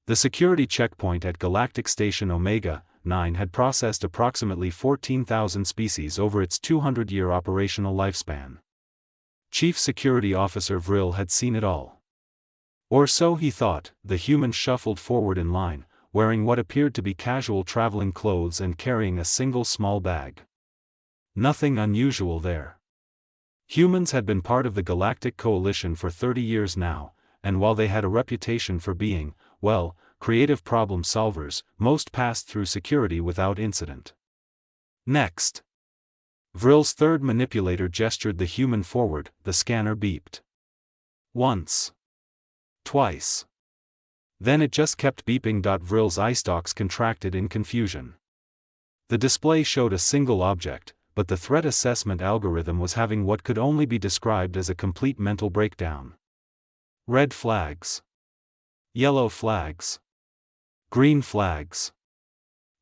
The security checkpoint at Galactic Station Omega-9 had processed approximately 14,000 species over its 200-year operational lifespan. Chief Security Officer Vrill had seen it all. Or so he thought. The human shuffled forward in line, wearing what appeared to be casual traveling clothes and carrying a single small bag. Nothing unusual there. Humans had been part of the Galactic Coalition for 30 years now, and while they had a reputation for being, well, creative problem solvers, most passed through security without incident. Next. Vrill's third manipulator gestured the human forward. The scanner beeped. Once. Twice. Then it just kept beeping. Vrill's eye stalks contracted in confusion. The display showed a single object, but the threat assessment algorithm was having what could only be described as a complete mental breakdown. Red flags. Yellow flags. Green flags.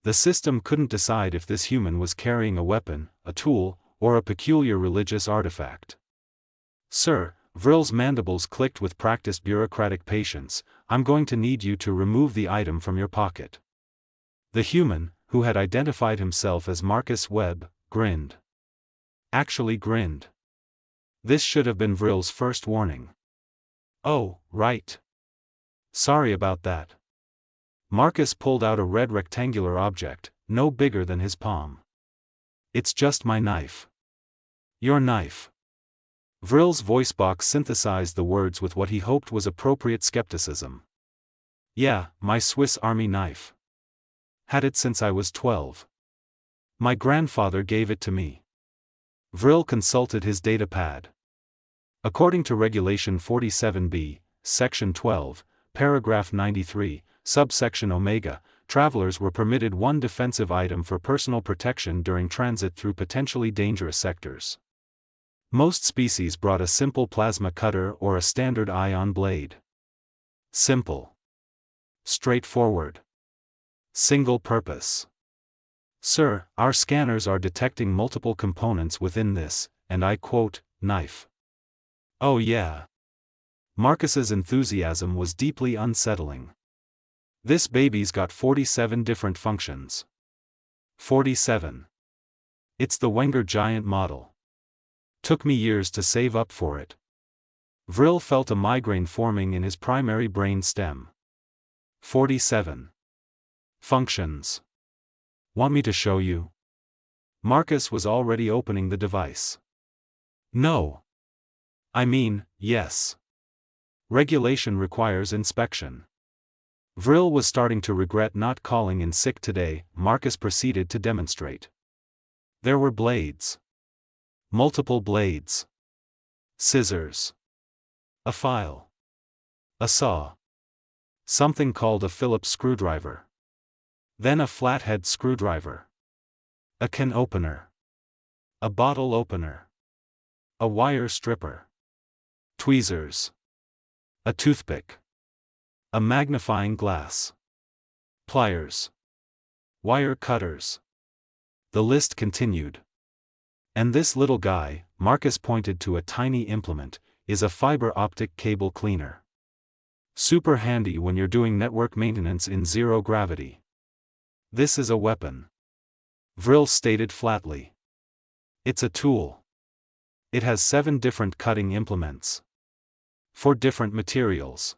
The system couldn't decide if this human was carrying a weapon, a tool, or a peculiar religious artifact. Sir, Vrill's mandibles clicked with practiced bureaucratic patience, I'm going to need you to remove the item from your pocket. The human, who had identified himself as Marcus Webb, grinned. Actually grinned. This should have been Vrill's first warning. Oh, right. Sorry about that. Marcus pulled out a red rectangular object, no bigger than his palm. It's just my knife. Your knife. Vrill's voice box synthesized the words with what he hoped was appropriate skepticism. Yeah, my Swiss Army knife. Had it since I was 12. My grandfather gave it to me. Vrill consulted his datapad. According to Regulation 47B, Section 12, Paragraph 93, Subsection Omega, travelers were permitted one defensive item for personal protection during transit through potentially dangerous sectors. Most species brought a simple plasma cutter or a standard ion blade. Simple. Straightforward. Single purpose. Sir, our scanners are detecting multiple components within this, and I quote, knife. Oh yeah. Marcus's enthusiasm was deeply unsettling. This baby's got 47 different functions. 47. It's the Wenger giant model. Took me years to save up for it. Vrill felt a migraine forming in his primary brain stem. 47. Functions. Want me to show you? Marcus was already opening the device. No. I mean, yes. Regulation requires inspection. Vrill was starting to regret not calling in sick today. Marcus proceeded to demonstrate. There were blades. Multiple blades. Scissors. A file. A saw. Something called a Phillips screwdriver. Then a flathead screwdriver. A can opener. A bottle opener. A wire stripper. Tweezers. A toothpick. A magnifying glass. Pliers. Wire cutters. The list continued. And this little guy, Marcus pointed to a tiny implement, is a fiber optic cable cleaner. Super handy when you're doing network maintenance in zero gravity. This is a weapon. Vrill stated flatly. It's a tool. It has 7 different cutting implements. For different materials.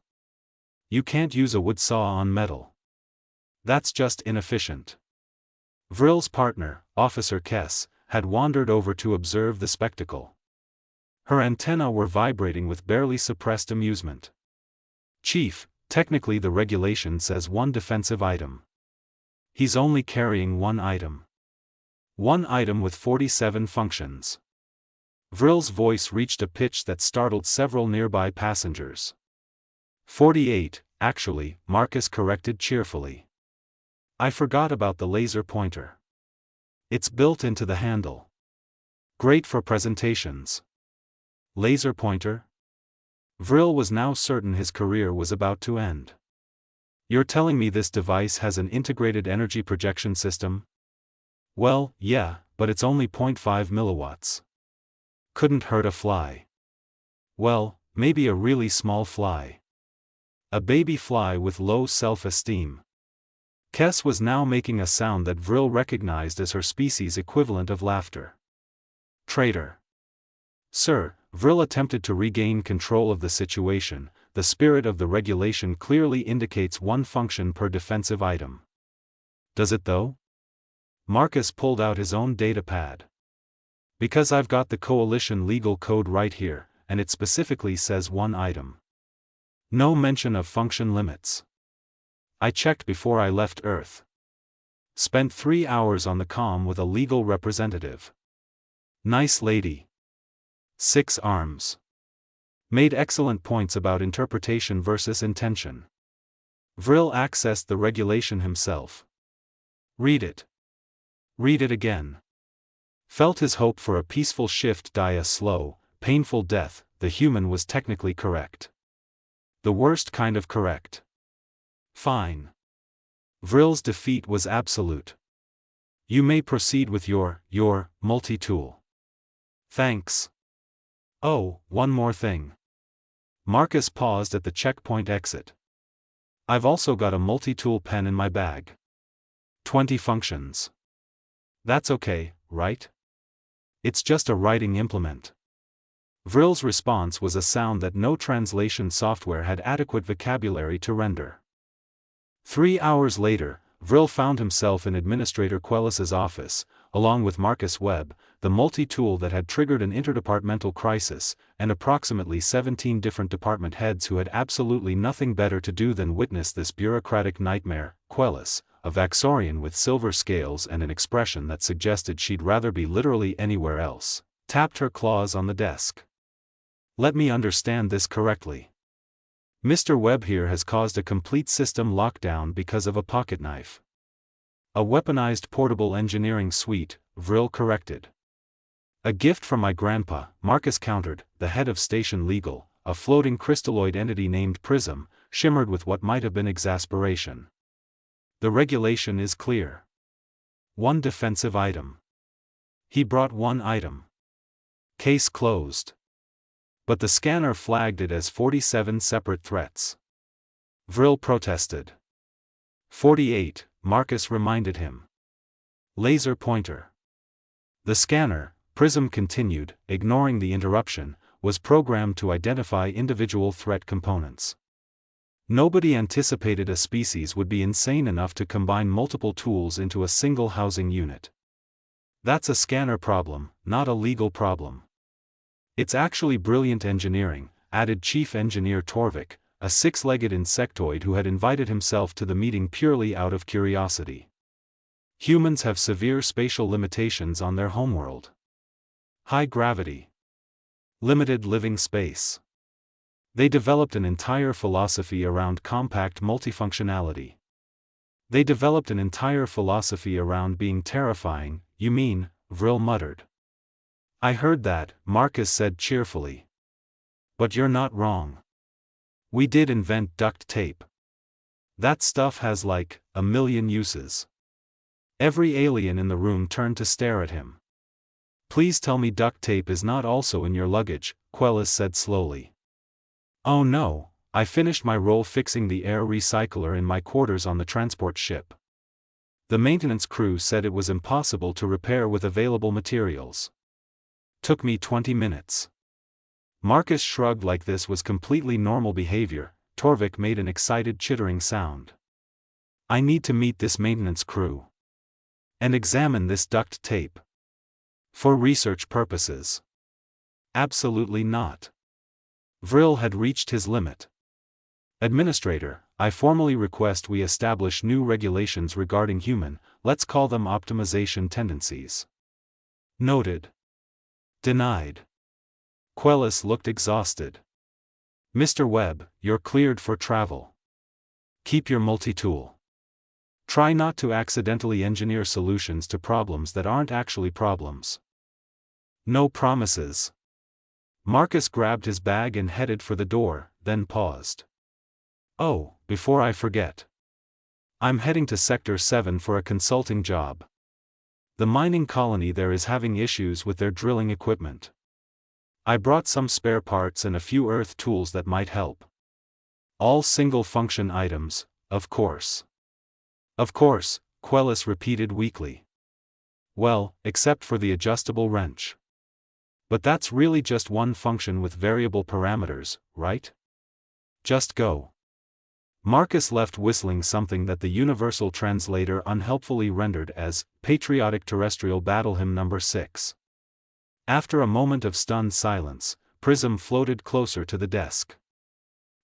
You can't use a wood saw on metal. That's just inefficient. Vrill's partner, Officer Kess, had wandered over to observe the spectacle. Her antennae were vibrating with barely suppressed amusement. Chief, technically the regulation says 1 defensive item. He's only carrying 1 item. 1 item with 47 functions. Vrill's voice reached a pitch that startled several nearby passengers. 48, actually, Marcus corrected cheerfully. I forgot about the laser pointer. It's built into the handle. Great for presentations. Laser pointer? Vrill was now certain his career was about to end. You're telling me this device has an integrated energy projection system? Well, yeah, but it's only 0.5 milliwatts. Couldn't hurt a fly. Well, maybe a really small fly. A baby fly with low self-esteem. Kes was now making a sound that Vrill recognized as her species' equivalent of laughter. Traitor. Sir, Vrill attempted to regain control of the situation. The spirit of the regulation clearly indicates one function per defensive item. Does it though? Marcus pulled out his own datapad. Because I've got the coalition legal code right here, and it specifically says one item. No mention of function limits. I checked before I left Earth. Spent 3 hours on the comm with a legal representative. Nice lady. 6 arms. Made excellent points about interpretation versus intention. Vrill accessed the regulation himself. Read it. Read it again. Felt his hope for a peaceful shift die a slow, painful death. The human was technically correct. The worst kind of correct. Fine. Vrill's defeat was absolute. You may proceed with your multi-tool. Thanks. Oh, one more thing. Marcus paused at the checkpoint exit. I've also got a multi-tool pen in my bag. 20 functions. That's okay, right? It's just a writing implement. Vrill's response was a sound that no translation software had adequate vocabulary to render. 3 hours later, Vrill found himself in Administrator Quellis's office, along with Marcus Webb, the multi-tool that had triggered an interdepartmental crisis, and approximately 17 different department heads who had absolutely nothing better to do than witness this bureaucratic nightmare. Quellis, a Vaxorian with silver scales and an expression that suggested she'd rather be literally anywhere else, tapped her claws on the desk. Let me understand this correctly. Mr. Webb here has caused a complete system lockdown because of a pocketknife. A weaponized portable engineering suite, Vrill corrected. A gift from my grandpa, Marcus countered. The head of Station Legal, a floating crystalloid entity named Prism, shimmered with what might have been exasperation. The regulation is clear. One defensive item. He brought one item. Case closed. But the scanner flagged it as 47 separate threats. Vrill protested. 48, Marcus reminded him. Laser pointer. The scanner, Prism continued, ignoring the interruption, was programmed to identify individual threat components. Nobody anticipated a species would be insane enough to combine multiple tools into a single housing unit. That's a scanner problem, not a legal problem. It's actually brilliant engineering, added Chief Engineer Torvik, a 6-legged insectoid who had invited himself to the meeting purely out of curiosity. Humans have severe spatial limitations on their homeworld. High gravity. Limited living space. They developed an entire philosophy around compact multifunctionality. They developed an entire philosophy around being terrifying. You mean, Vrill muttered. I heard that, Marcus said cheerfully. But you're not wrong. We did invent duct tape. That stuff has like, a million uses. Every alien in the room turned to stare at him. Please tell me duct tape is not also in your luggage, Quellis said slowly. Oh no, I finished my role fixing the air recycler in my quarters on the transport ship. The maintenance crew said it was impossible to repair with available materials. Took me 20 minutes. Marcus shrugged like this was completely normal behavior. Torvik made an excited chittering sound. I need to meet this maintenance crew. And examine this duct tape. For research purposes. Absolutely not. Vrill had reached his limit. Administrator, I formally request we establish new regulations regarding human, let's call them optimization tendencies. Noted. Denied. Quellis looked exhausted. Mr. Webb, you're cleared for travel. Keep your multi-tool. Try not to accidentally engineer solutions to problems that aren't actually problems. No promises. Marcus grabbed his bag and headed for the door, then paused. Oh, before I forget. I'm heading to Sector 7 for a consulting job. The mining colony there is having issues with their drilling equipment. I brought some spare parts and a few earth tools that might help. All single-function items, of course. Of course, Quellis repeated weakly. Well, except for the adjustable wrench. But that's really just one function with variable parameters, right? Just go. Marcus left whistling something that the universal translator unhelpfully rendered as Patriotic Terrestrial Battle Hymn No. 6. After a moment of stunned silence, Prism floated closer to the desk.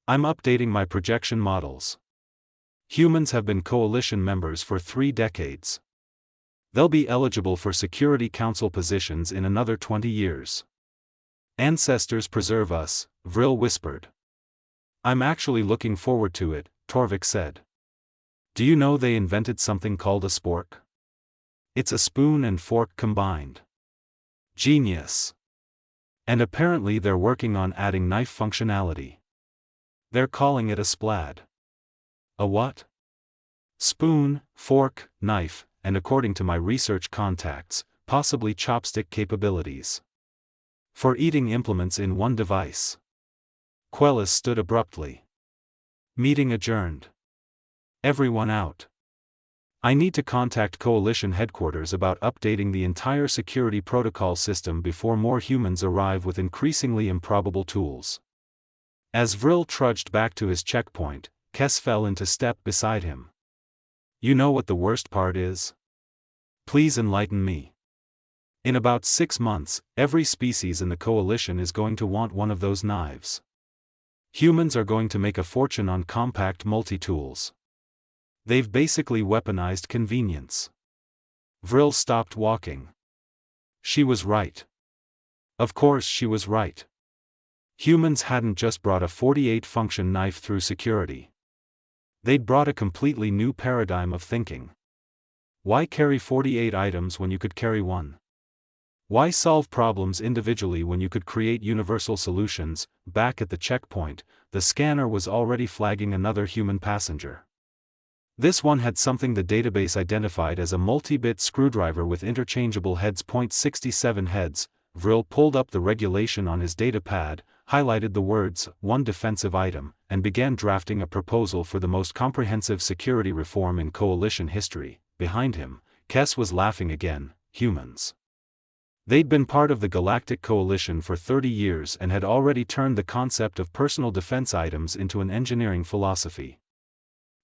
I'm updating my projection models. Humans have been coalition members for 3 decades. They'll be eligible for Security Council positions in another 20 years. Ancestors preserve us, Vrill whispered. I'm actually looking forward to it, Torvik said. Do you know they invented something called a spork? It's a spoon and fork combined. Genius. And apparently they're working on adding knife functionality. They're calling it a splad. A what? Spoon, fork, knife, and according to my research contacts, possibly chopstick capabilities. For eating implements in one device. Quellis stood abruptly. Meeting adjourned. Everyone out. I need to contact Coalition headquarters about updating the entire security protocol system before more humans arrive with increasingly improbable tools. As Vrill trudged back to his checkpoint, Kes fell into step beside him. You know what the worst part is? Please enlighten me. In about 6 months, every species in the Coalition is going to want one of those knives. Humans are going to make a fortune on compact multi-tools. They've basically weaponized convenience. Vrill stopped walking. She was right. Of course she was right. Humans hadn't just brought a 48-function knife through security. They'd brought a completely new paradigm of thinking. Why carry 48 items when you could carry one? Why solve problems individually when you could create universal solutions? Back at the checkpoint, the scanner was already flagging another human passenger. This one had something the database identified as a multi-bit screwdriver with interchangeable heads. .67 heads. Vrill pulled up the regulation on his datapad, highlighted the words, one defensive item, and began drafting a proposal for the most comprehensive security reform in Coalition history. Behind him, Kes was laughing again. Humans. They'd been part of the Galactic Coalition for 30 years and had already turned the concept of personal defense items into an engineering philosophy.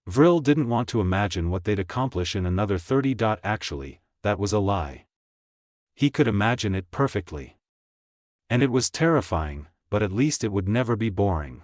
Vrill didn't want to imagine what they'd accomplish in another 30. Actually, that was a lie. He could imagine it perfectly. And it was terrifying, but at least it would never be boring.